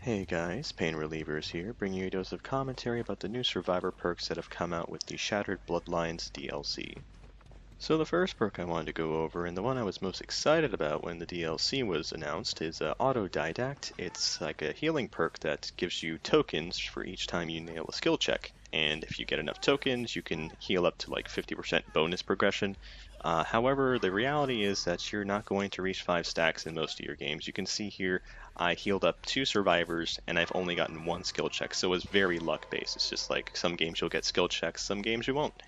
Hey guys, PainRelievers here, bringing you a dose of commentary about the new Survivor perks that have come out with the Shattered Bloodlines DLC. So the first perk I wanted to go over, and the one I was most excited about when the DLC was announced, is Autodidact. It's like a healing perk that gives you tokens for each time you nail a skill check. And if you get enough tokens, you can heal up to like 50% bonus progression. However, the reality is that you're not going to reach 5 stacks in most of your games. You can see here I healed up 2 survivors and I've only gotten 1 skill check, so it's very luck based. It's just like some games you'll get skill checks, some games you won't.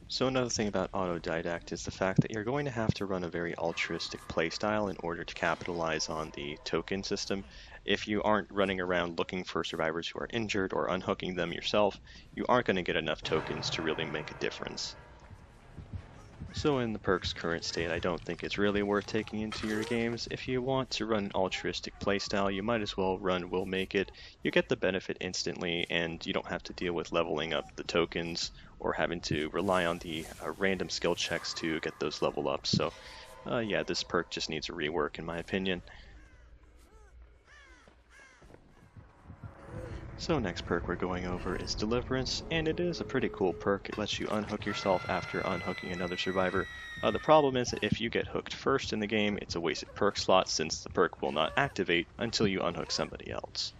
So another thing about Autodidact is the fact that you're going to have to run a very altruistic playstyle in order to capitalize on the token system. If you aren't running around looking for survivors who are injured or unhooking them yourself, you aren't going to get enough tokens to really make a difference. So in the perk's current state, I don't think it's really worth taking into your games. If you want to run an altruistic playstyle, you might as well run Will Make It. You get the benefit instantly, and you don't have to deal with leveling up the tokens or having to rely on the random skill checks to get those level ups. So yeah, this perk just needs a rework in my opinion. So next perk we're going over is Deliverance, and it is a pretty cool perk. It lets you unhook yourself after unhooking another survivor. The problem is that if you get hooked first in the game, it's a wasted perk slot since the perk will not activate until you unhook somebody else.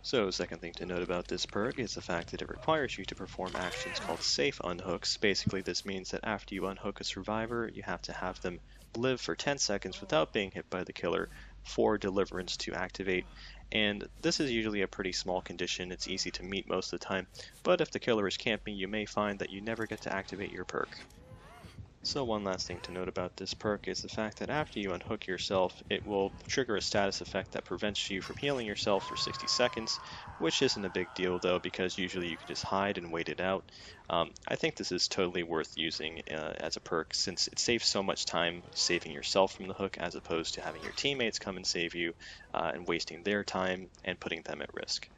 So, second thing to note about this perk is the fact that it requires you to perform actions called safe unhooks. Basically, this means that after you unhook a survivor, you have to have them live for 10 seconds without being hit by the killer for Deliverance to activate. And this is usually a pretty small condition, it's easy to meet most of the time, but if the killer is camping, you may find that you never get to activate your perk. So one last thing to note about this perk is the fact that after you unhook yourself, it will trigger a status effect that prevents you from healing yourself for 60 seconds, which isn't a big deal though, because usually you can just hide and wait it out. I think this is totally worth using as a perk since it saves so much time saving yourself from the hook as opposed to having your teammates come and save you and wasting their time and putting them at risk.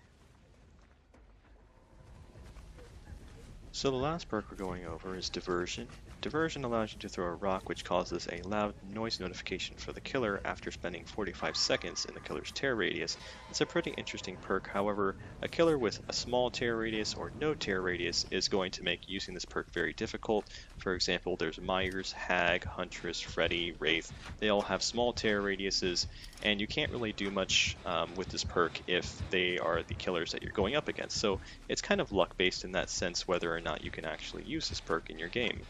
So the last perk we're going over is Diversion. Diversion allows you to throw a rock which causes a loud noise notification for the killer after spending 45 seconds in the killer's tear radius. It's a pretty interesting perk, however, a killer with a small tear radius or no tear radius is going to make using this perk very difficult. For example, there's Myers, Hag, Huntress, Freddy, Wraith. They all have small tear radiuses, and you can't really do much with this perk if they are the killers that you're going up against. So it's kind of luck based in that sense whether or not you can actually use this perk in your game.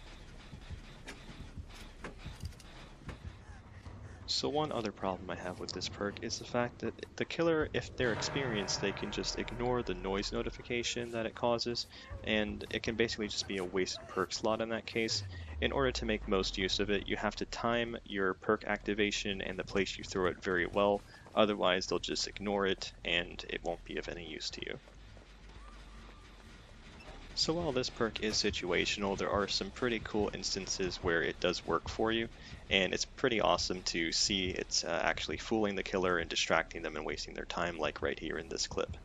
So one other problem I have with this perk is the fact that the killer, if they're experienced, they can just ignore the noise notification that it causes, and it can basically just be a wasted perk slot in that case. In order to make most use of it, you have to time your perk activation and the place you throw it very well, otherwise they'll just ignore it and it won't be of any use to you. So while this perk is situational, there are some pretty cool instances where it does work for you, and it's pretty awesome to see it's actually fooling the killer and distracting them and wasting their time, like right here in this clip.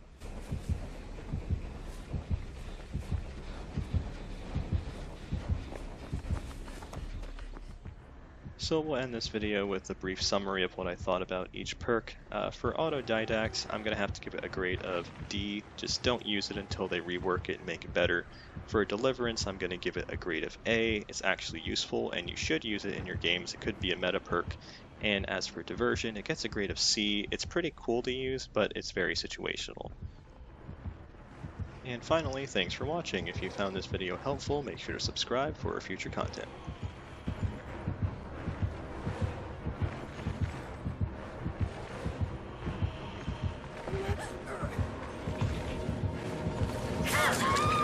So we'll end this video with a brief summary of what I thought about each perk. For Autodidact, I'm going to have to give it a grade of D. Just don't use it until they rework it and make it better. For Deliverance, I'm going to give it a grade of A. It's actually useful and you should use it in your games. It could be a meta perk. And as for Diversion, it gets a grade of C. It's pretty cool to use, but it's very situational. And finally, thanks for watching. If you found this video helpful, make sure to subscribe for future content. Ah!